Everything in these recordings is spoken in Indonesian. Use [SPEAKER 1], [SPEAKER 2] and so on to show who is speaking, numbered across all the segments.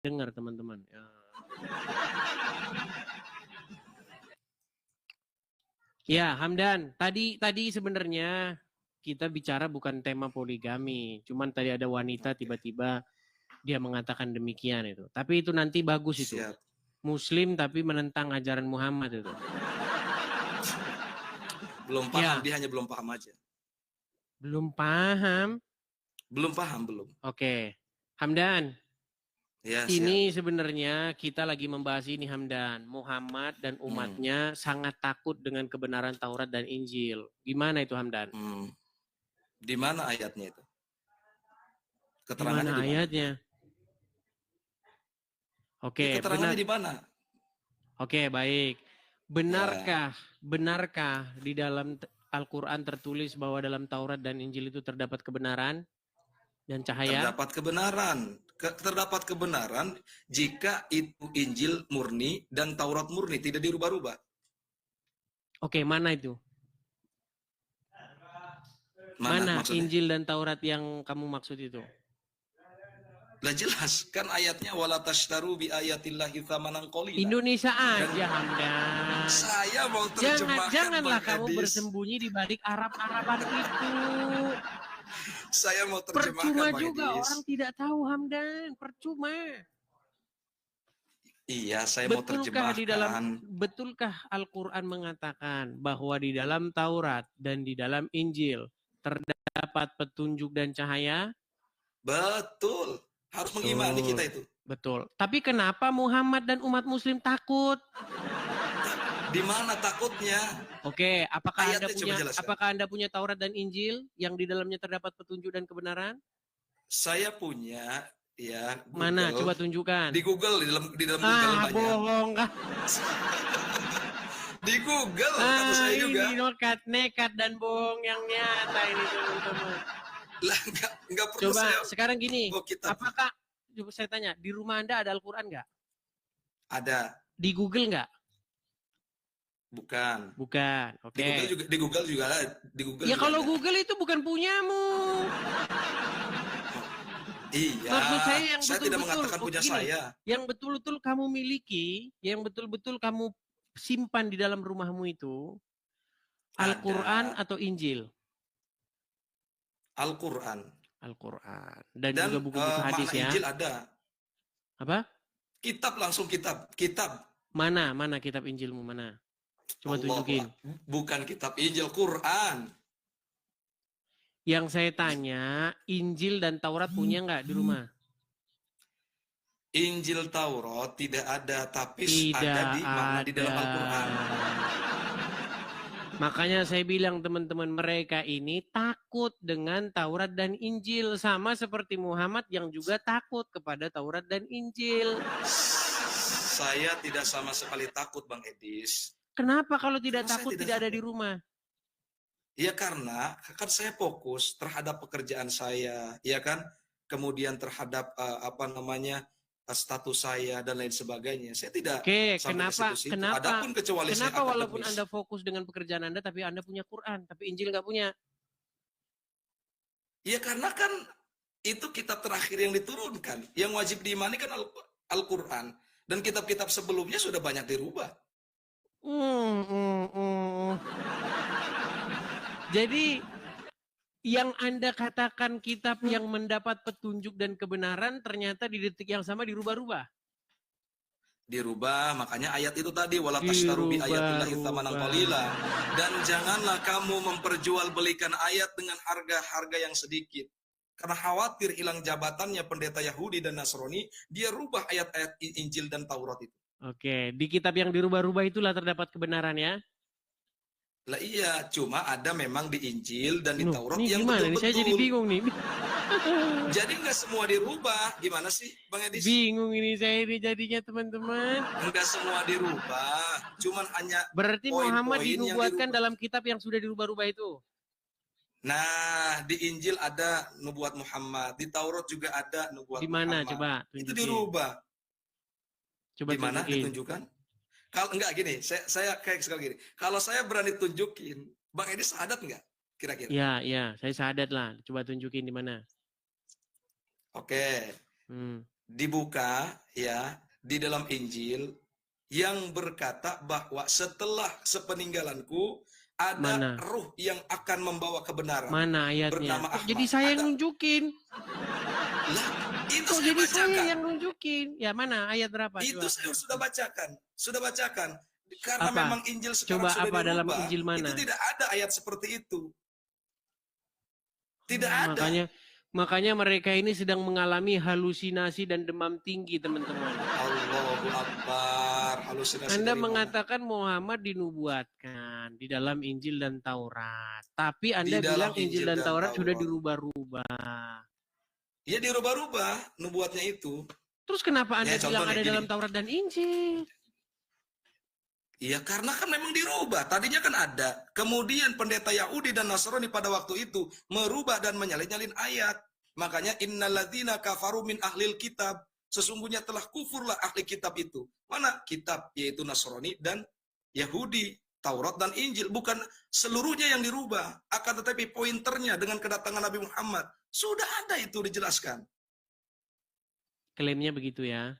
[SPEAKER 1] dengar teman-teman. Ya, Hamdan. Tadi sebenarnya kita bicara bukan tema poligami. Cuman tadi ada wanita tiba-tiba dia mengatakan demikian itu. Tapi itu nanti bagus itu.
[SPEAKER 2] Siap.
[SPEAKER 1] Muslim tapi menentang ajaran Muhammad itu.
[SPEAKER 2] Belum paham, dia hanya belum paham aja.
[SPEAKER 1] Belum paham?
[SPEAKER 2] Belum paham, belum.
[SPEAKER 1] Oke. Hamdan.
[SPEAKER 2] Ya,
[SPEAKER 1] ini sebenarnya kita lagi membahas ini Hamdan. Muhammad dan umatnya sangat takut dengan kebenaran Taurat dan Injil. Gimana itu Hamdan?
[SPEAKER 2] Di mana ayatnya itu?
[SPEAKER 1] Keterangannya di mana ayatnya? Oke,
[SPEAKER 2] keterangannya di mana?
[SPEAKER 1] Oke, baik. Benarkah di dalam Al-Quran tertulis bahwa dalam Taurat dan Injil itu terdapat kebenaran dan cahaya?
[SPEAKER 2] Terdapat kebenaran jika itu Injil murni dan Taurat murni, tidak dirubah-rubah.
[SPEAKER 1] Oke, mana itu? Mana Injil dan Taurat yang kamu maksud itu?
[SPEAKER 2] Lah jelas, kan ayatnya wala tashtaru bi ayatillahi tsamanan qalila.
[SPEAKER 1] Indonesia aja, Hamdan.
[SPEAKER 2] Saya mau terjemahkan.
[SPEAKER 1] Janganlah kamu bersembunyi di balik Arab-Araban itu.
[SPEAKER 2] Saya mau terjemahkan.
[SPEAKER 1] Percuma juga orang tidak tahu, Hamdan. Percuma.
[SPEAKER 2] Iya, saya mau terjemahkan.
[SPEAKER 1] Betulkah Al-Quran mengatakan bahwa di dalam Taurat dan di dalam Injil terdapat petunjuk dan cahaya?
[SPEAKER 2] Betul. Harus mengimani kita itu.
[SPEAKER 1] Betul. Tapi kenapa Muhammad dan umat muslim takut?
[SPEAKER 2] Di mana takutnya?
[SPEAKER 1] Oke, apakah Anda punya Taurat dan Injil yang di dalamnya terdapat petunjuk dan kebenaran?
[SPEAKER 2] Saya punya, ya.
[SPEAKER 1] Google. Mana? Coba tunjukkan.
[SPEAKER 2] Di Google, di dalam Google banyak.
[SPEAKER 1] Bohong kan?
[SPEAKER 2] Di Google, kata saya juga.
[SPEAKER 1] Ini nekat dan bohong yang nyata ini teman-teman.
[SPEAKER 2] Lah, enggak perlu.
[SPEAKER 1] Coba sekarang gini, apakah, saya tanya, di rumah Anda ada Al-Quran nggak?
[SPEAKER 2] Ada.
[SPEAKER 1] Di Google nggak?
[SPEAKER 2] Bukan.
[SPEAKER 1] Oke.
[SPEAKER 2] Di Google juga ada.
[SPEAKER 1] Ya kalau Google itu bukan punyamu.
[SPEAKER 2] Iya.
[SPEAKER 1] Maksud saya yang
[SPEAKER 2] saya tidak mengatakan punya saya.
[SPEAKER 1] Yang betul-betul kamu miliki, yang betul-betul kamu simpan di dalam rumahmu itu, Al-Quran atau Injil?
[SPEAKER 2] Al-Quran.
[SPEAKER 1] Dan juga buku-buku hadis ya.
[SPEAKER 2] Injil ada.
[SPEAKER 1] Apa?
[SPEAKER 2] Kitab.
[SPEAKER 1] Mana kitab Injilmu mana? Coba tunjukin.
[SPEAKER 2] Bukan kitab Injil, Quran.
[SPEAKER 1] Yang saya tanya, Injil dan Taurat punya nggak di rumah?
[SPEAKER 2] Injil Taurat tidak ada, tapi ada di dalam Al-Quran.
[SPEAKER 1] Makanya saya bilang teman-teman, mereka ini takut dengan Taurat dan Injil. Sama seperti Muhammad yang juga takut kepada Taurat dan Injil.
[SPEAKER 2] Saya tidak sama sekali takut, Bang Edis.
[SPEAKER 1] Kenapa kalau tidak takut tidak ada di rumah?
[SPEAKER 2] Ya karena kan saya fokus terhadap pekerjaan saya, ya kan? Kemudian terhadap status saya dan lain sebagainya. Saya tidak
[SPEAKER 1] kenapa
[SPEAKER 2] Adapun kecuali
[SPEAKER 1] kenapa walaupun Anda fokus dengan pekerjaan Anda tapi Anda punya Quran, tapi Injil nggak punya?
[SPEAKER 2] Ya karena kan itu kitab terakhir yang diturunkan. Yang wajib diimani kan Al-Quran. Dan kitab-kitab sebelumnya sudah banyak dirubah.
[SPEAKER 1] Jadi yang Anda katakan kitab yang mendapat petunjuk dan kebenaran ternyata di detik yang sama dirubah-rubah.
[SPEAKER 2] Dirubah, makanya ayat itu tadi wala tashtaru bi ayatillahi tsamanan qalila. Dan janganlah kamu memperjualbelikan ayat dengan harga-harga yang sedikit. Karena khawatir hilang jabatannya pendeta Yahudi dan Nasrani, dia rubah ayat-ayat Injil dan Taurat itu. Oke,
[SPEAKER 1] di kitab yang dirubah-rubah itulah terdapat kebenaran ya.
[SPEAKER 2] Lah iya, cuma ada memang di Injil dan di Taurat yang
[SPEAKER 1] betul-betul. Saya jadi bingung nih.
[SPEAKER 2] Jadi nggak semua dirubah, gimana sih Bang Edis?
[SPEAKER 1] Bingung ini saya ini jadinya teman-teman.
[SPEAKER 2] Nggak semua dirubah, cuman hanya
[SPEAKER 1] berarti Muhammad dinubuatkan dalam kitab yang sudah dirubah-rubah itu.
[SPEAKER 2] Nah, di Injil ada nubuat Muhammad, di Taurat juga ada nubuat Muhammad.
[SPEAKER 1] Di mana coba tunjukin.
[SPEAKER 2] Itu dirubah.
[SPEAKER 1] Coba
[SPEAKER 2] di mana ditunjukkan? Kalau enggak gini, saya kayak sekali gini. Kalau saya berani tunjukin, Bang Edis sahadat enggak? Kira-kira?
[SPEAKER 1] Iya, saya sahadat lah. Coba tunjukin di mana.
[SPEAKER 2] Oke. dibuka ya di dalam Injil yang berkata bahwa setelah sepeninggalanku ada
[SPEAKER 1] Mana?
[SPEAKER 2] ruh yang akan membawa kebenaran.
[SPEAKER 1] Mana ayatnya?
[SPEAKER 2] Bernama
[SPEAKER 1] Kok
[SPEAKER 2] Ahmad.
[SPEAKER 1] jadi saya yang
[SPEAKER 2] Ada.
[SPEAKER 1] nunjukin?
[SPEAKER 2] Lah, itu
[SPEAKER 1] Kok
[SPEAKER 2] saya
[SPEAKER 1] jadi saya
[SPEAKER 2] bacakan.
[SPEAKER 1] yang nunjukin? Ya mana ayat berapa?
[SPEAKER 2] Itu
[SPEAKER 1] Coba.
[SPEAKER 2] saya sudah bacakan. Sudah bacakan. Karena
[SPEAKER 1] Apa?
[SPEAKER 2] memang Injil sekarang
[SPEAKER 1] Coba
[SPEAKER 2] sudah
[SPEAKER 1] apa dalam
[SPEAKER 2] dirubah.
[SPEAKER 1] Injil mana?
[SPEAKER 2] Itu tidak ada ayat seperti itu. Tidak ada.
[SPEAKER 1] Makanya mereka ini sedang mengalami halusinasi dan demam tinggi, teman-teman.
[SPEAKER 2] Allahu Akbar. Halusinasi
[SPEAKER 1] Anda
[SPEAKER 2] dari mana?
[SPEAKER 1] mengatakan Muhammad dinubuatkan di dalam Injil dan Taurat. Tapi Anda
[SPEAKER 2] Di dalam
[SPEAKER 1] bilang Injil dan Taurat sudah dirubah-rubah.
[SPEAKER 2] Ya dirubah-rubah nubuatnya itu.
[SPEAKER 1] Terus kenapa Anda
[SPEAKER 2] Ya,
[SPEAKER 1] bilang
[SPEAKER 2] contohnya
[SPEAKER 1] ada
[SPEAKER 2] gini.
[SPEAKER 1] dalam Taurat dan Injil?
[SPEAKER 2] Iya, karena kan memang dirubah. Tadinya kan ada. Kemudian pendeta Yahudi dan Nasrani pada waktu itu merubah dan menyalin-nyalin ayat. Makanya innalladzina kafaru min ahlil kitab. Sesungguhnya telah kufurlah ahli kitab itu. Mana kitab? Yaitu Nasrani dan Yahudi. Taurat dan Injil. Bukan seluruhnya yang dirubah. Akan tetapi pointernya dengan kedatangan Nabi Muhammad. Sudah ada itu dijelaskan.
[SPEAKER 1] Klaimnya begitu ya.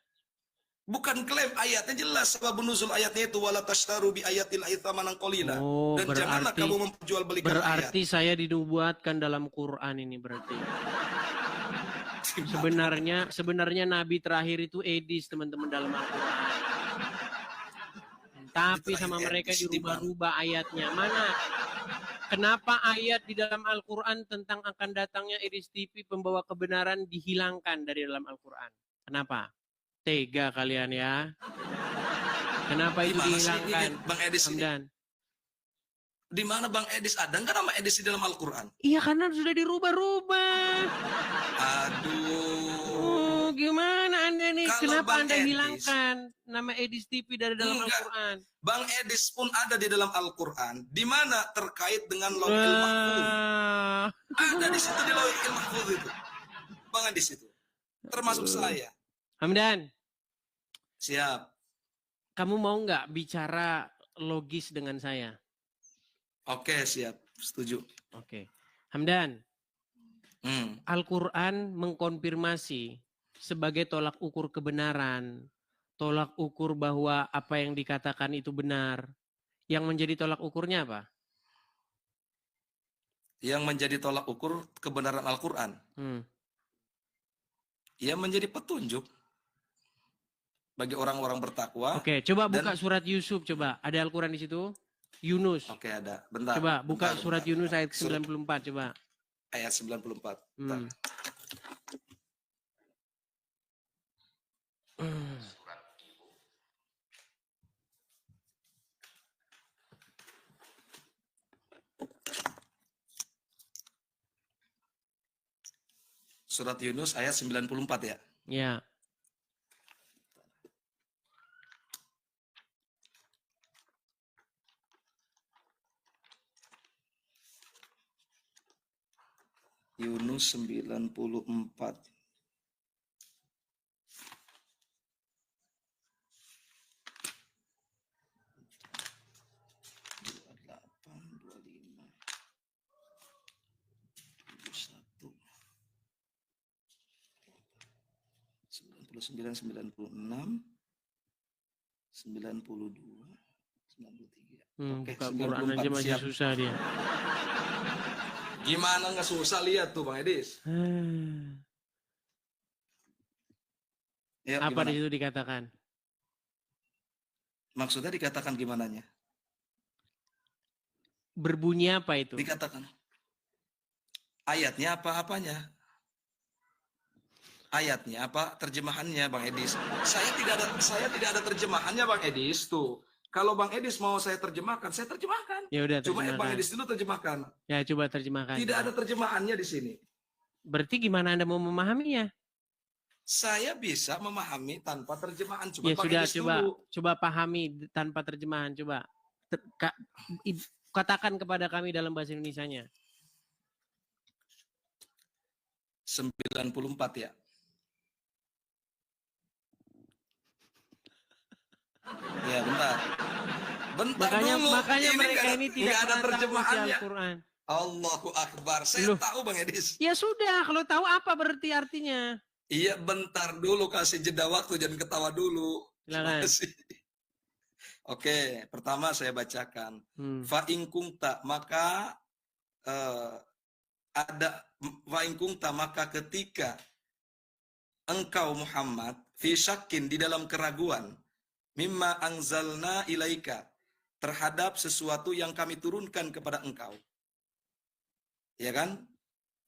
[SPEAKER 2] Bukan klaim, ayatnya jelas. Sebab nuzul ayatnya itu wala tashtaru bi ayatil tsamanan qalila.
[SPEAKER 1] Oh,
[SPEAKER 2] Dan janganlah kamu memperjualbelikan
[SPEAKER 1] berarti saya dinubuatkan dalam Quran ini berarti. Sebenarnya nabi terakhir itu Edis, teman-teman, dalam Al-Quran. Tapi sama mereka dirubah-rubah ayatnya. Mana? Kenapa ayat di dalam Al-Quran tentang akan datangnya Edis TV pembawa kebenaran dihilangkan dari dalam Al-Quran? Kenapa? Tega kalian ya. Kenapa itu dihilangkan?
[SPEAKER 2] Bang Edis ini. Di mana Bang Edis? Ada nggak nama Edis di dalam Al-Quran?
[SPEAKER 1] Iya, karena sudah dirubah-rubah.
[SPEAKER 2] Aduh.
[SPEAKER 1] Gimana Anda nih?
[SPEAKER 2] Kalau
[SPEAKER 1] kenapa
[SPEAKER 2] Bang
[SPEAKER 1] Anda
[SPEAKER 2] Edis,
[SPEAKER 1] hilangkan nama Edis TV dari dalam Al-Quran?
[SPEAKER 2] Bang Edis pun ada di dalam Al-Quran. Di mana terkait dengan Lauhil Mahfuz. Ada di situ di Lauhil Mahfuz itu. Bang Edis itu. Termasuk saya.
[SPEAKER 1] Hamdan.
[SPEAKER 2] Siap.
[SPEAKER 1] Kamu mau nggak bicara logis dengan saya?
[SPEAKER 2] Oke, siap. Setuju.
[SPEAKER 1] Oke. Hamdan. Al-Quran mengkonfirmasi sebagai tolak ukur kebenaran. Tolak ukur bahwa apa yang dikatakan itu benar. Yang menjadi tolak ukurnya apa?
[SPEAKER 2] Yang menjadi tolak ukur kebenaran Al-Quran. Yang menjadi petunjuk bagi orang-orang bertakwa.
[SPEAKER 1] Oke, coba buka surat Yusuf, coba. Ada Al-Quran di situ? Yunus.
[SPEAKER 2] Oke, ada. Bentar.
[SPEAKER 1] Coba buka surat Yunus ayat 94, coba.
[SPEAKER 2] Ayat 94. Surat Yunus ayat 94 ya?
[SPEAKER 1] Ya.
[SPEAKER 2] Yunus 94. Sembilan 96 92 93. Oke,
[SPEAKER 1] buka Quran aja masih
[SPEAKER 2] siap.
[SPEAKER 1] susah dia.
[SPEAKER 2] Gimana nggak susah, lihat tuh Bang Edis. Ya,
[SPEAKER 1] apa
[SPEAKER 2] gimana?
[SPEAKER 1] di situ dikatakan?
[SPEAKER 2] Maksudnya dikatakan gimananya?
[SPEAKER 1] Berbunyi apa itu?
[SPEAKER 2] Dikatakan. Ayatnya apa apanya? Ayatnya apa terjemahannya Bang Edis? Saya tidak ada terjemahannya Bang Edis tuh. Kalau Bang Edis mau saya terjemahkan, saya terjemahkan.
[SPEAKER 1] Ya udah,
[SPEAKER 2] Cuma Bang Edis dulu terjemahkan.
[SPEAKER 1] Ya, coba terjemahkan.
[SPEAKER 2] Tidak ada terjemahannya di sini.
[SPEAKER 1] Berarti gimana Anda mau memahaminya?
[SPEAKER 2] Saya bisa memahami tanpa terjemahan. Cuma
[SPEAKER 1] Ya
[SPEAKER 2] Bang
[SPEAKER 1] sudah,
[SPEAKER 2] Edis dulu.
[SPEAKER 1] coba pahami tanpa terjemahan, coba. Katakan kepada kami dalam bahasa Indonesianya.
[SPEAKER 2] 94 ya. Ya, bentar.
[SPEAKER 1] Makanya mereka ini tidak
[SPEAKER 2] ada terjemahannya.
[SPEAKER 1] Al-Quran.
[SPEAKER 2] Allahu Akbar. Saya tahu Bang Edis.
[SPEAKER 1] Ya sudah, kalau tahu apa berarti artinya?
[SPEAKER 2] Iya, bentar dulu, kasih jeda waktu, jangan ketawa dulu. Terima
[SPEAKER 1] Silakan.
[SPEAKER 2] kasih. Oke, pertama saya bacakan. Fa in kunta, maka ada fa in kunta, maka ketika engkau Muhammad fi syakin, di dalam keraguan, mimma anzalna ilaika, terhadap sesuatu yang kami turunkan kepada engkau. Ya kan?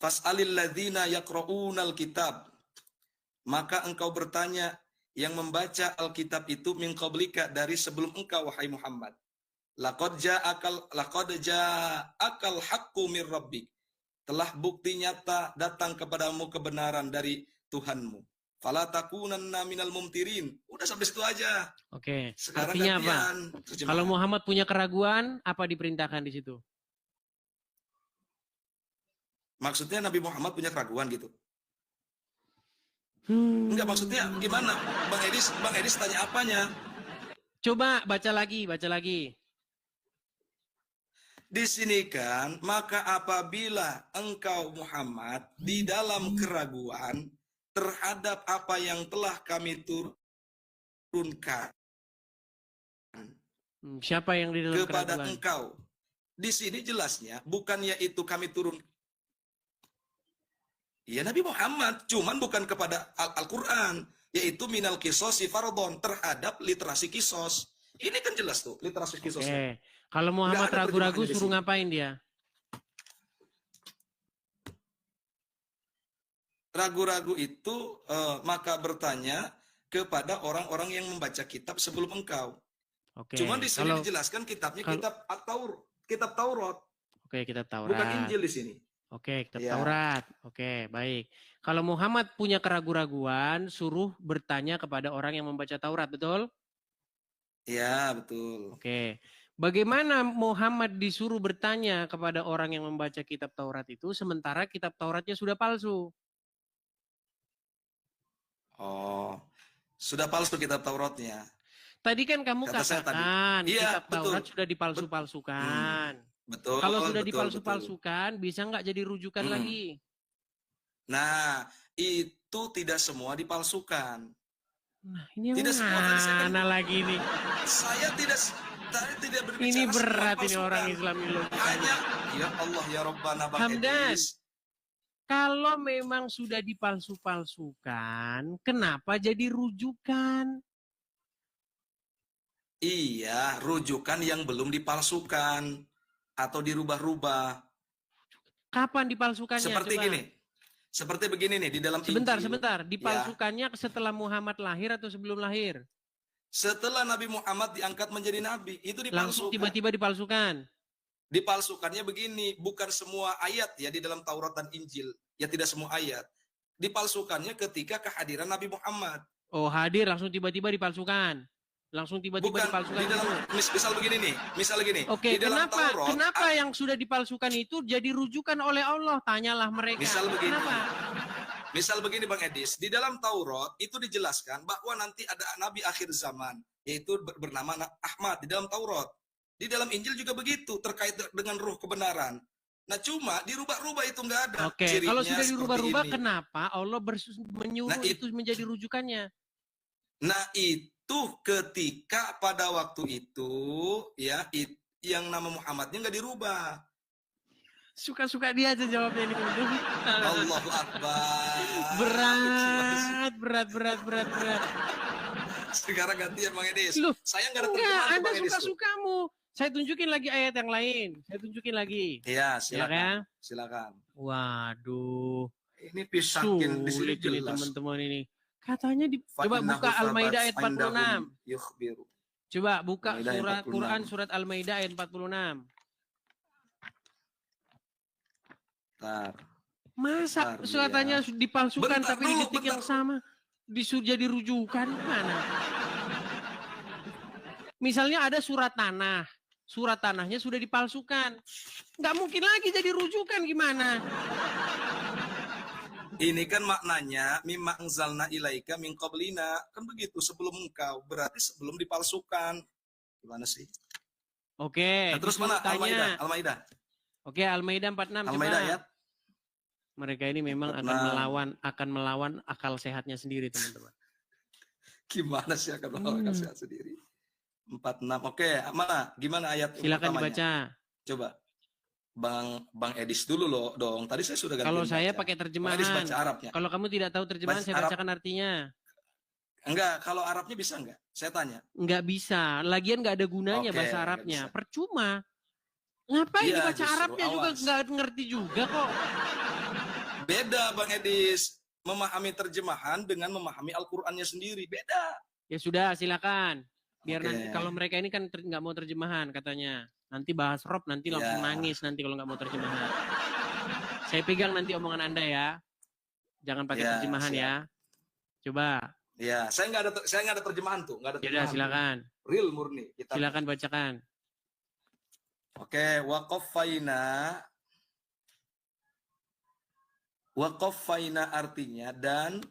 [SPEAKER 2] Fas'alil ladzina yaqra'unal kitab, maka engkau bertanya yang membaca Alkitab itu min qablika, dari sebelum engkau wahai Muhammad. Laqad ja'akal haqqu mir rabbik, telah bukti nyata datang kepadamu kebenaran dari Tuhanmu. Fala takunanna minal mumtirin. Udah sampai situ aja.
[SPEAKER 1] Oke.
[SPEAKER 2] Sekarang
[SPEAKER 1] Artinya
[SPEAKER 2] gantian.
[SPEAKER 1] apa? Kalau Muhammad punya keraguan, apa diperintahkan di situ?
[SPEAKER 2] Maksudnya Nabi Muhammad punya keraguan gitu? Enggak, maksudnya gimana? Bang Edis tanya apanya?
[SPEAKER 1] Coba baca lagi, baca lagi.
[SPEAKER 2] Di sini kan, maka apabila engkau Muhammad di dalam keraguan terhadap apa yang telah kami turunkan
[SPEAKER 1] Siapa yang di dalam
[SPEAKER 2] kepada
[SPEAKER 1] keraguan?
[SPEAKER 2] engkau. Di sini jelasnya bukannya itu kami turun. Ya Nabi Muhammad, cuman bukan kepada Al-Quran, yaitu minal kisosi fardon, terhadap literasi kisos. Ini kan jelas tuh, literasi kisos.
[SPEAKER 1] Oke. Kalau Muhammad ragu-ragu suruh ngapain dia?
[SPEAKER 2] Ragu-ragu itu maka bertanya kepada orang-orang yang membaca kitab sebelum engkau.
[SPEAKER 1] Oke.
[SPEAKER 2] Cuman di sini dijelaskan kitabnya kitab Taurat.
[SPEAKER 1] Oke, kitab Taurat.
[SPEAKER 2] Bukan Injil di sini.
[SPEAKER 1] Oke, kitab Taurat. Oke, baik. Kalau Muhammad punya keraguan-raguan, suruh bertanya kepada orang yang membaca Taurat, betul?
[SPEAKER 2] Iya, betul.
[SPEAKER 1] Oke. Bagaimana Muhammad disuruh bertanya kepada orang yang membaca kitab Taurat itu, sementara kitab Tauratnya sudah palsu?
[SPEAKER 2] Oh, sudah palsu kitab Tauratnya.
[SPEAKER 1] Tadi kan kamu katakan kitab Taurat sudah dipalsu-palsukan.
[SPEAKER 2] Betul.
[SPEAKER 1] Kalau sudah dipalsu-palsukan, bisa nggak jadi rujukan lagi?
[SPEAKER 2] Nah, itu tidak semua dipalsukan.
[SPEAKER 1] Nah, ini yang mana lagi nih?
[SPEAKER 2] Saya tidak berbicara.
[SPEAKER 1] Ini berat ini orang Islam ini.
[SPEAKER 2] Hanya, ya Allah ya Rabbana Bang
[SPEAKER 1] Hamdan, kalau memang sudah dipalsu-palsukan, kenapa jadi rujukan?
[SPEAKER 2] Iya, rujukan yang belum dipalsukan atau dirubah-rubah.
[SPEAKER 1] Kapan dipalsukannya?
[SPEAKER 2] Seperti
[SPEAKER 1] coba.
[SPEAKER 2] gini. Seperti begini nih di dalam
[SPEAKER 1] Sebentar,
[SPEAKER 2] Injil.
[SPEAKER 1] sebentar. Dipalsukannya setelah Muhammad lahir atau sebelum lahir?
[SPEAKER 2] Setelah Nabi Muhammad diangkat menjadi nabi, itu dipalsukan.
[SPEAKER 1] Langsung tiba-tiba dipalsukan.
[SPEAKER 2] Dipalsukannya begini, bukan semua ayat ya di dalam Taurat dan Injil. Ya tidak semua ayat. Dipalsukannya ketika kehadiran Nabi Muhammad.
[SPEAKER 1] Oh, hadir langsung tiba-tiba dipalsukan. Langsung tiba-tiba dipalsukan.
[SPEAKER 2] Di dalam, misal begini nih, misal begini.
[SPEAKER 1] Oke, kenapa yang sudah dipalsukan itu jadi rujukan oleh Allah? Tanyalah mereka.
[SPEAKER 2] Misal begini.
[SPEAKER 1] Kenapa?
[SPEAKER 2] Misal begini Bang Edis, di dalam Taurat itu dijelaskan bahwa nanti ada nabi akhir zaman, yaitu bernama Ahmad di dalam Taurat. Di dalam Injil juga begitu, terkait dengan ruh kebenaran. Nah cuma dirubah-rubah itu nggak ada.
[SPEAKER 1] Oke, kalau sudah dirubah-rubah, kenapa Allah menyuruh itu menjadi rujukannya?
[SPEAKER 2] Nah itu ketika pada waktu itu ya yang nama Muhammadnya nggak dirubah.
[SPEAKER 1] Suka-suka dia aja jawabnya ini.
[SPEAKER 2] Allahu Akbar.
[SPEAKER 1] Berat.
[SPEAKER 2] Sekarang gantian Bang Edis.
[SPEAKER 1] Loh,
[SPEAKER 2] saya nggak ada
[SPEAKER 1] terjemahan Anda suka-sukamu. Saya tunjukin lagi ayat yang lain. Saya tunjukin lagi.
[SPEAKER 2] Iya, silakan.
[SPEAKER 1] Ya,
[SPEAKER 2] silakan.
[SPEAKER 1] Waduh.
[SPEAKER 2] Ini pisahin di sini
[SPEAKER 1] jelas. Teman-teman ini. Katanya coba buka Al-Maidah ayat 46. Coba buka surat Quran surat Al-Maidah ayat 46. Masa katanya dipalsukan tapi di detik yang sama disuruh jadi rujukan mana? Misalnya ada surat tanahnya sudah dipalsukan, nggak mungkin lagi jadi rujukan gimana?
[SPEAKER 2] Ini kan maknanya mimma anzalna ilaika min qablina, kan begitu, sebelum engkau, berarti sebelum dipalsukan. Gimana sih?
[SPEAKER 1] Oke.
[SPEAKER 2] Nah, terus mana Al-Maidah?
[SPEAKER 1] Oke, Al-Maidah 46.
[SPEAKER 2] Al-Maidah ayat
[SPEAKER 1] Mereka ini memang
[SPEAKER 2] 46.
[SPEAKER 1] akan melawan akal sehatnya sendiri, teman-teman.
[SPEAKER 2] Gimana sih akan melawan akal sehat sendiri? 46. Oke, mana? Gimana ayat
[SPEAKER 1] Silakan
[SPEAKER 2] pertamanya?
[SPEAKER 1] dibaca.
[SPEAKER 2] Coba. Bang Edis dulu loh dong. Tadi saya sudah
[SPEAKER 1] Kalau
[SPEAKER 2] gantian
[SPEAKER 1] saya
[SPEAKER 2] baca.
[SPEAKER 1] pakai
[SPEAKER 2] Bang Edis
[SPEAKER 1] terjemahan.
[SPEAKER 2] baca Arabnya.
[SPEAKER 1] Kalau kamu tidak tahu terjemahan, saya
[SPEAKER 2] Arab.
[SPEAKER 1] bacakan artinya.
[SPEAKER 2] Enggak, kalau Arabnya bisa enggak? Saya tanya.
[SPEAKER 1] Enggak bisa. Lagian enggak ada gunanya
[SPEAKER 2] Oke,
[SPEAKER 1] bahasa Arabnya. Percuma. Ngapain
[SPEAKER 2] iya,
[SPEAKER 1] dibaca Arabnya juga enggak ngerti juga kok.
[SPEAKER 2] Beda Bang Edis. Memahami terjemahan dengan memahami Al-Qur'annya sendiri. Beda.
[SPEAKER 1] Ya sudah, silakan. Biar nanti kalau mereka ini kan nggak mau terjemahan katanya. Nanti bahas Rob nanti langsung nangis nanti kalau nggak mau terjemahan. Saya pegang nanti omongan Anda ya. Jangan pakai terjemahan siap. Ya. Coba.
[SPEAKER 2] Ya, saya nggak ada terjemahan tuh, nggak ada terjemahan.
[SPEAKER 1] Ya, silakan.
[SPEAKER 2] Real murni.
[SPEAKER 1] Silakan bacakan.
[SPEAKER 2] Oke, waqaffaina artinya dan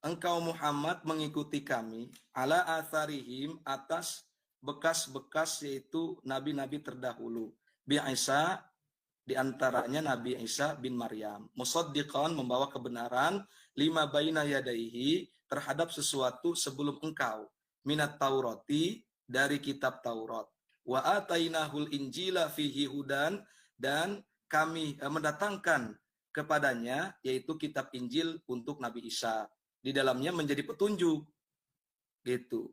[SPEAKER 2] engkau Muhammad mengikuti kami ala atharihim atas bekas-bekas yaitu nabi-nabi terdahulu. Bi Isa diantaranya Nabi Isa bin Maryam. Musaddiqan membawa kebenaran lima baina yadaihi terhadap sesuatu sebelum engkau. Minat Taurati dari kitab Taurat. Wa atainahul injila fihi hudan dan kami mendatangkan kepadanya yaitu kitab Injil untuk Nabi Isa. Di dalamnya menjadi petunjuk. Gitu.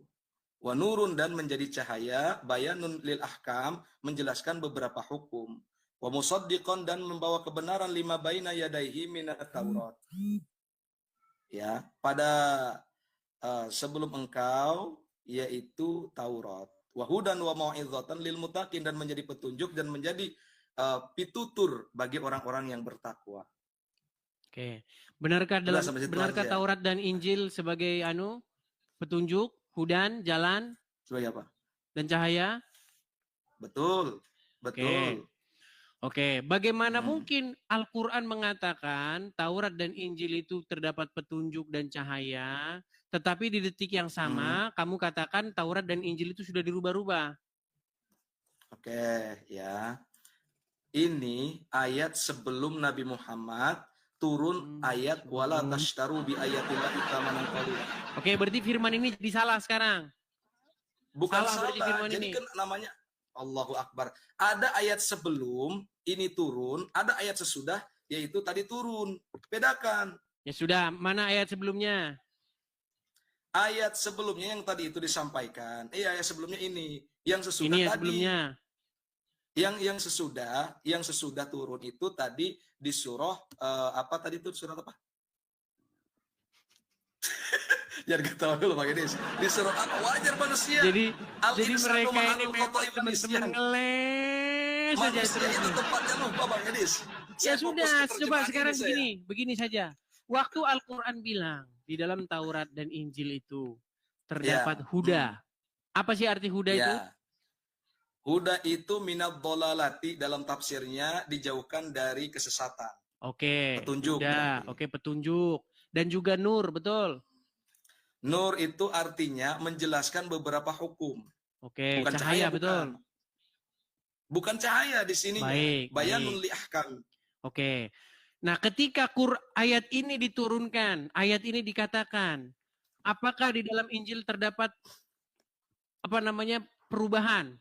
[SPEAKER 2] Wa nurun dan menjadi cahaya, bayanun lil ahkam menjelaskan beberapa hukum. Wa musaddiqan dan membawa kebenaran lima baina yadaihi minat Taurat. Ya, pada sebelum engkau yaitu Taurat. Wa hudan wa mau'izatan lil muttaqin dan menjadi petunjuk dan menjadi pitutur bagi orang-orang yang bertakwa.
[SPEAKER 1] Oke. Benarkah Taurat dan Injil sebagai petunjuk, hudan, jalan,
[SPEAKER 2] sebagai apa?
[SPEAKER 1] Dan cahaya?
[SPEAKER 2] Betul.
[SPEAKER 1] Oke. Bagaimana mungkin Al-Qur'an mengatakan Taurat dan Injil itu terdapat petunjuk dan cahaya, tetapi di detik yang sama kamu katakan Taurat dan Injil itu sudah dirubah-rubah?
[SPEAKER 2] Oke, ya. Ini ayat sebelum Nabi Muhammad turun ayat wala tashtaru bi ayatillah tsamanan qalila.
[SPEAKER 1] Oke, berarti firman ini jadi salah sekarang.
[SPEAKER 2] Bukan salah. Jadi kan namanya Allahu Akbar. Ada ayat sebelum ini turun, ada ayat sesudah yaitu tadi turun. Bedakan.
[SPEAKER 1] Ya sudah, mana ayat sebelumnya?
[SPEAKER 2] Ayat sebelumnya yang tadi itu disampaikan. Ayat sebelumnya ini, yang sesudah
[SPEAKER 1] ini
[SPEAKER 2] tadi.
[SPEAKER 1] Sebelumnya.
[SPEAKER 2] Yang sesudah turun itu tadi di surah apa tadi itu surah apa? Jangan ketawa dulu Bang Edis. Di surah apa? Wajar manusia.
[SPEAKER 1] Jadi mereka ini teman-teman ngeles saja terus.
[SPEAKER 2] Itu tempatnya lupa Bang Edis.
[SPEAKER 1] Ya sudah, coba sekarang begini saja. Waktu Al-Qur'an bilang di dalam Taurat dan Injil itu terdapat huda. Apa sih arti huda itu?
[SPEAKER 2] Huda itu minad dolalati dalam tafsirnya dijauhkan dari kesesatan.
[SPEAKER 1] Oke.
[SPEAKER 2] Petunjuk.
[SPEAKER 1] Oke, petunjuk. Dan juga nur, betul.
[SPEAKER 2] Nur itu artinya menjelaskan beberapa hukum.
[SPEAKER 1] Oke, bukan cahaya betul.
[SPEAKER 2] Bukan cahaya di sini. Bayanun li ahkam.
[SPEAKER 1] Oke. Nah, ketika ayat ini diturunkan, ayat ini dikatakan, apakah di dalam Injil terdapat perubahan?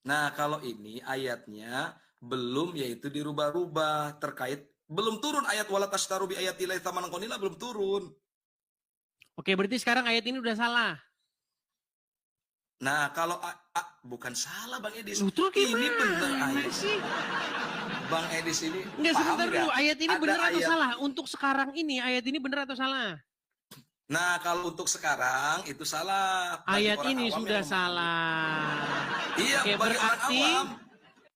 [SPEAKER 2] Nah, kalau ini ayatnya belum yaitu dirubah-rubah terkait belum turun ayat wala tashtaru bi ayatillahi tsamanan qalila belum turun.
[SPEAKER 1] Oke, berarti sekarang ayat ini udah salah.
[SPEAKER 2] Nah, kalau bukan salah Bang Edis.
[SPEAKER 1] Ini benar ayat
[SPEAKER 2] sih. Bang Edis ini
[SPEAKER 1] enggak sebentar dulu, ayat ini benar atau salah? Untuk sekarang ini ayat ini benar atau salah?
[SPEAKER 2] Nah, kalau untuk sekarang itu salah.
[SPEAKER 1] Ayat ini sudah salah.
[SPEAKER 2] Iya,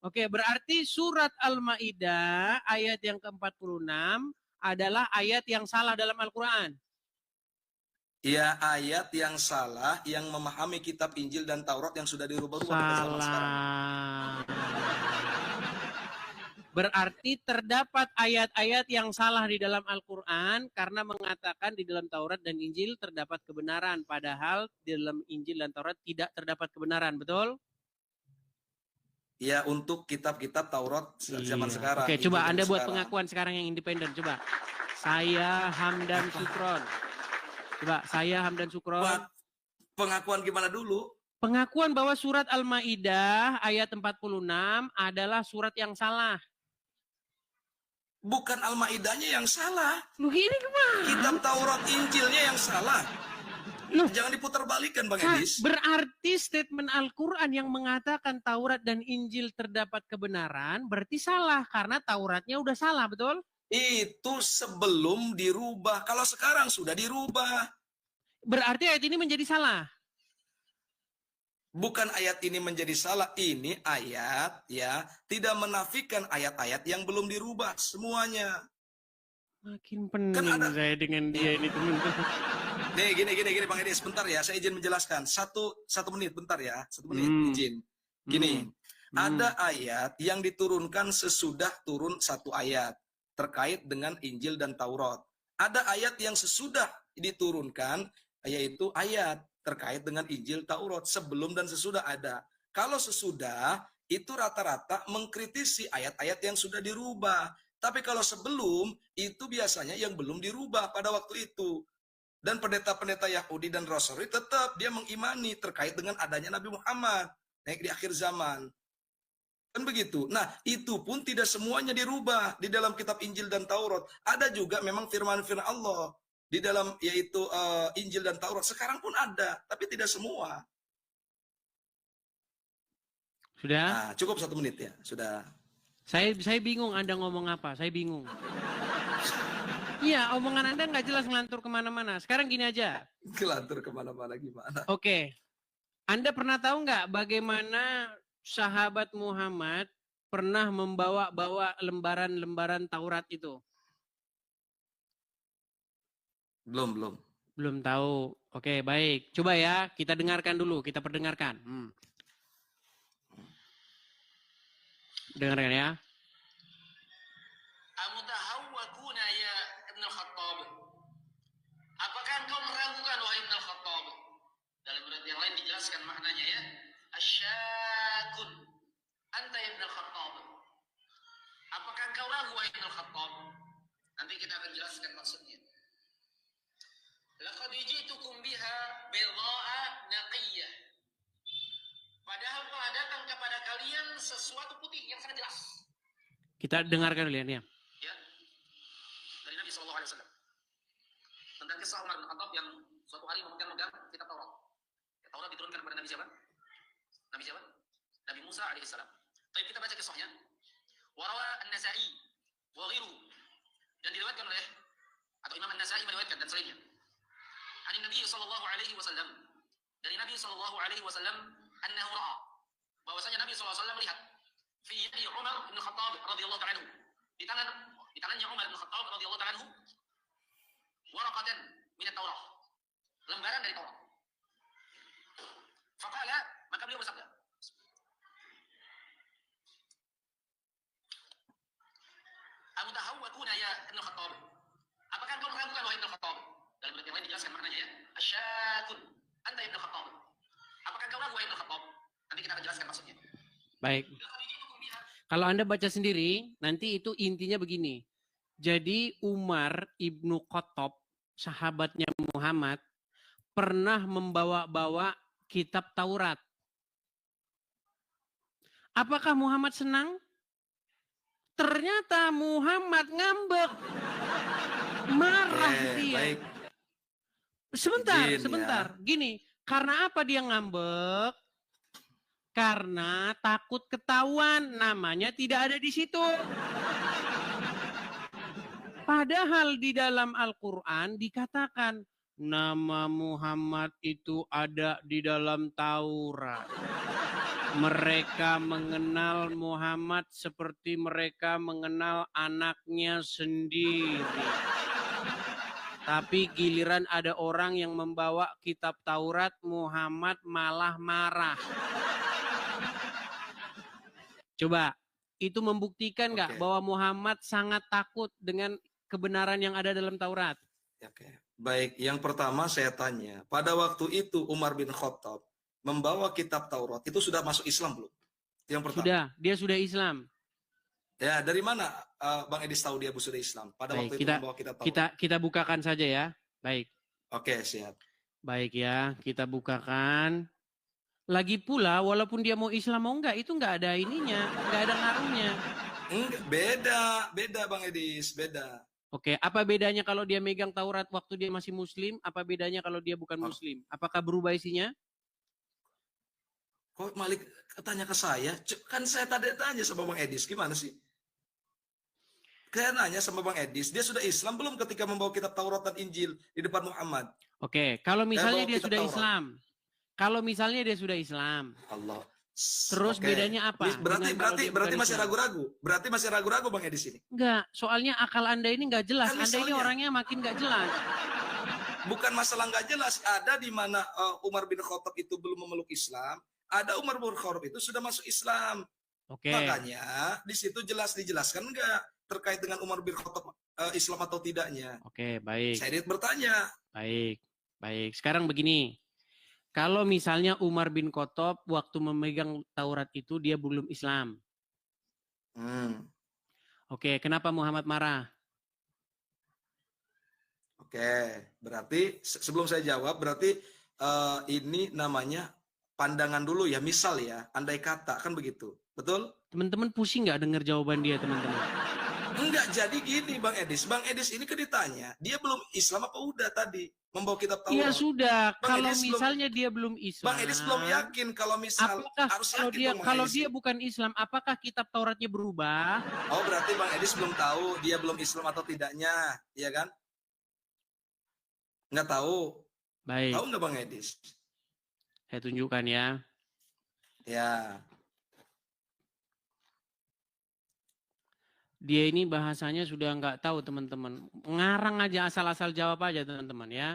[SPEAKER 1] Oke, berarti surat Al-Maidah ayat yang ke-46 adalah ayat yang salah dalam Al-Qur'an.
[SPEAKER 2] Iya, ayat yang salah yang memahami kitab Injil dan Taurat yang sudah dirubah-rubah pada zaman sekarang.
[SPEAKER 1] Berarti terdapat ayat-ayat yang salah di dalam Al-Quran karena mengatakan di dalam Taurat dan Injil terdapat kebenaran. Padahal di dalam Injil dan Taurat tidak terdapat kebenaran, betul?
[SPEAKER 2] Ya, untuk kitab-kitab Taurat zaman
[SPEAKER 1] Iya.
[SPEAKER 2] sekarang.
[SPEAKER 1] Oke,
[SPEAKER 2] Injil
[SPEAKER 1] coba
[SPEAKER 2] zaman
[SPEAKER 1] Anda buat
[SPEAKER 2] sekarang.
[SPEAKER 1] pengakuan sekarang yang independen. Coba. Saya Hamdan Sukron. Coba, saya Hamdan Sukron.
[SPEAKER 2] Buat pengakuan gimana dulu?
[SPEAKER 1] Pengakuan bahwa surat Al-Maidah ayat 46 adalah surat yang salah.
[SPEAKER 2] Bukan Al-Maidahnya yang salah.
[SPEAKER 1] Loh, ini gimana?
[SPEAKER 2] Kitab Taurat Injilnya yang salah.
[SPEAKER 1] Loh,
[SPEAKER 2] Jangan diputar-balikan, Bang Edis.
[SPEAKER 1] berarti statement Al-Quran yang mengatakan Taurat dan Injil terdapat kebenaran berarti salah karena Tauratnya udah salah, betul?
[SPEAKER 2] Itu sebelum dirubah. Kalau sekarang sudah dirubah.
[SPEAKER 1] Berarti ayat ini menjadi salah.
[SPEAKER 2] Bukan ayat ini menjadi salah. Ini ayat ya tidak menafikan ayat-ayat yang belum dirubah semuanya.
[SPEAKER 1] Makin pening saya dengan dia ini, teman-teman.
[SPEAKER 2] Nih, gini, Bang Edis, sebentar ya, saya izin menjelaskan. Satu menit, bentar ya, 1 menit, izin. Gini, ada ayat yang diturunkan sesudah turun satu ayat terkait dengan Injil dan Taurat. Ada ayat yang sesudah diturunkan, yaitu ayat terkait dengan Injil Taurat. Sebelum dan sesudah ada. Kalau sesudah, itu rata-rata mengkritisi ayat-ayat yang sudah dirubah. Tapi kalau sebelum, itu biasanya yang belum dirubah pada waktu itu. Dan pendeta-pendeta Yahudi dan Rasul tetap dia mengimani terkait dengan adanya Nabi Muhammad naik di akhir zaman. Kan begitu. Nah, itu pun tidak semuanya dirubah di dalam kitab Injil dan Taurat. Ada juga memang firman-firman Allah di dalam yaitu Injil dan Taurat. Sekarang pun ada, tapi tidak semua.
[SPEAKER 1] Sudah?
[SPEAKER 2] Nah, cukup 1 menit ya, sudah.
[SPEAKER 1] Saya bingung Anda ngomong apa, saya bingung. Iya, omongan Anda nggak jelas ngelantur kemana-mana. Sekarang gini aja.
[SPEAKER 2] Ngelantur kemana-mana gimana?
[SPEAKER 1] Oke. Anda pernah tahu nggak bagaimana sahabat Muhammad pernah membawa-bawa lembaran-lembaran Taurat itu?
[SPEAKER 2] Belum.
[SPEAKER 1] Belum tahu. Oke, baik. Coba ya, kita dengarkan dulu, kita perdengarkan. Dengarkan ya.
[SPEAKER 3] Amutahawwakuna ya Ibn al-Khattab. Apakah engkau meragukan wahai Ibn al-Khattab? Dalam ayat yang lain dijelaskan maknanya ya. Asyakun anta ya Ibn al-Khattab. Apakah engkau ragu wahai Ibn al-Khattab? Nanti kita akan jelaskan maksudnya. Laqad ji'tukum biha bidha'a naqiyah. Padahal telah datang kepada kalian sesuatu putih yang sangat jelas.
[SPEAKER 1] Kita dengarkan dulu ya.
[SPEAKER 3] Ya, dari Nabi SAW tentang kisah Umar bin Khattab yang suatu hari memegang kitab Taurat. Taurat diturunkan kepada Nabi siapa? Nabi Musa alaihissalam. Tapi kita baca kisahnya. Warawa An-Nasa'i wa ghiru, dan diriwayatkan oleh atau Imam An-Nasa'i meriwayatkan dan selainnya. Ani Nabi SAW, dari Nabi SAW annahu ra'a, bahwasanya Nabi SAW melihat fi yadi Umar bin Khattab radhiyallahu ta'ala anhu, di tangannya Umar bin Khattab radhiyallahu ta'ala anhu, waraqatan min at-Taurah, lembaran dari Taurat. Faqala, maka beliau bersabda, amutahawwakuna ya Ibn Khattab. Apakah engkau meragukan wahai Ibn Khattab? Dalam ayat yang lain dijelaskan maknanya ya. Asyakun anta Ibn Khattab. Apakah engkau ragu wahai Ibn Khattab? Nanti kita akan jelaskan maksudnya.
[SPEAKER 1] Baik. Kalau Anda baca sendiri, nanti itu intinya begini. Jadi Umar ibnu Khattab, sahabatnya Muhammad, pernah membawa-bawa kitab Taurat. Apakah Muhammad senang? Ternyata Muhammad ngambek. Marah dia.
[SPEAKER 2] Baik.
[SPEAKER 1] Sebentar. Gini, karena apa dia ngambek? Karena takut ketahuan, namanya tidak ada di situ. Padahal di dalam Al-Quran dikatakan nama Muhammad itu ada di dalam Taurat. Mereka mengenal Muhammad seperti mereka mengenal anaknya sendiri. Tapi giliran ada orang yang membawa kitab Taurat, Muhammad malah marah. Coba, itu membuktikan nggak bahwa Muhammad sangat takut dengan kebenaran yang ada dalam Taurat?
[SPEAKER 2] Oke. Baik, yang pertama saya tanya, pada waktu itu Umar bin Khattab membawa kitab Taurat, itu sudah masuk Islam belum? Yang pertama.
[SPEAKER 1] Dia sudah Islam.
[SPEAKER 2] Ya, dari mana Bang Edis tahu dia sudah Islam? Pada
[SPEAKER 1] Baik,
[SPEAKER 2] waktu itu membawa kita tahu.
[SPEAKER 1] kita bukakan saja ya. Baik.
[SPEAKER 2] Oke, siap.
[SPEAKER 1] Baik ya, kita bukakan. Lagi pula, walaupun dia mau Islam mau enggak, itu enggak ada ininya, enggak ada ngaruhnya.
[SPEAKER 2] Enggak, beda Bang Edis, beda.
[SPEAKER 1] Oke, apa bedanya kalau dia megang Taurat waktu dia masih Muslim? Apa bedanya kalau dia bukan Muslim? Apakah berubah isinya?
[SPEAKER 2] Kok Malik tanya ke saya? Kan saya tadi tanya sama Bang Edis, gimana sih? Saya nanya sama Bang Edis, dia sudah Islam belum ketika membawa kitab Taurat dan Injil di depan Muhammad?
[SPEAKER 1] Oke, kalau misalnya dia sudah
[SPEAKER 2] Taurat.
[SPEAKER 1] Islam. Kalau misalnya dia sudah Islam.
[SPEAKER 2] Allah.
[SPEAKER 1] Terus bedanya apa?
[SPEAKER 2] Berarti masih ragu-ragu. Berarti masih ragu-ragu Bang Edis ini.
[SPEAKER 1] Enggak, soalnya akal Anda ini enggak jelas.
[SPEAKER 2] Kan
[SPEAKER 1] Anda ini orangnya makin enggak jelas.
[SPEAKER 2] Bukan masalah enggak jelas. Ada di mana Umar bin Khattab itu belum memeluk Islam. Ada Umar bin Khattab itu sudah masuk Islam.
[SPEAKER 1] Oke.
[SPEAKER 2] Makanya di situ jelas dijelaskan enggak terkait dengan Umar bin Khattab Islam atau tidaknya.
[SPEAKER 1] Oke, baik.
[SPEAKER 2] Saya bertanya.
[SPEAKER 1] Baik. Sekarang begini. Kalau misalnya Umar bin Khattab waktu memegang Taurat itu dia belum Islam. Oke, kenapa Muhammad marah?
[SPEAKER 2] Oke, berarti sebelum saya jawab, berarti ini namanya pandangan dulu ya, misal ya, andai kata, kan begitu, betul?
[SPEAKER 1] Teman-teman pusing nggak dengar jawaban dia, teman-teman?
[SPEAKER 2] Enggak, jadi gini Bang Edis. Bang Edis ini kan ditanya, dia belum Islam apa udah tadi? Membawa kitab Taurat.
[SPEAKER 1] Iya sudah,
[SPEAKER 2] Bang
[SPEAKER 1] kalau
[SPEAKER 2] Edis
[SPEAKER 1] misalnya dia belum Islam.
[SPEAKER 2] Bang Edis belum yakin kalau misal
[SPEAKER 1] apakah
[SPEAKER 2] harus
[SPEAKER 1] kalau dia bukan Islam, apakah kitab Tauratnya berubah?
[SPEAKER 2] Oh, berarti Bang Edis belum tahu dia belum Islam atau tidaknya, iya kan? Nggak tahu.
[SPEAKER 1] Baik.
[SPEAKER 2] Tahu nggak Bang Edis?
[SPEAKER 1] Saya tunjukkan ya.
[SPEAKER 2] Ya.
[SPEAKER 1] Dia ini bahasanya sudah nggak tahu teman-teman. Ngarang aja asal-asal jawab aja teman-teman ya.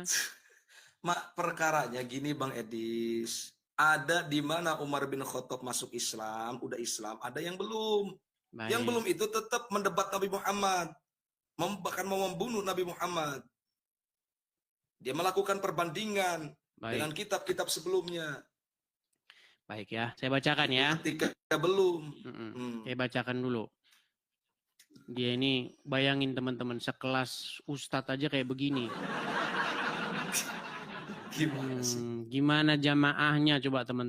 [SPEAKER 2] Perkaranya gini Bang Edis. Ada di mana Umar bin Khattab masuk Islam, udah Islam, ada yang belum.
[SPEAKER 1] Baik.
[SPEAKER 2] Yang belum itu tetap mendebat Nabi Muhammad. Bahkan mau membunuh Nabi Muhammad. Dia melakukan perbandingan dengan kitab-kitab sebelumnya.
[SPEAKER 1] Baik ya, saya bacakan ya.
[SPEAKER 2] Ketika belum.
[SPEAKER 1] Saya bacakan dulu. Dia ini bayangin teman-teman sekelas ustadz aja kayak begini.
[SPEAKER 2] Gimana sih?
[SPEAKER 1] Gimana jamaahnya coba teman-teman.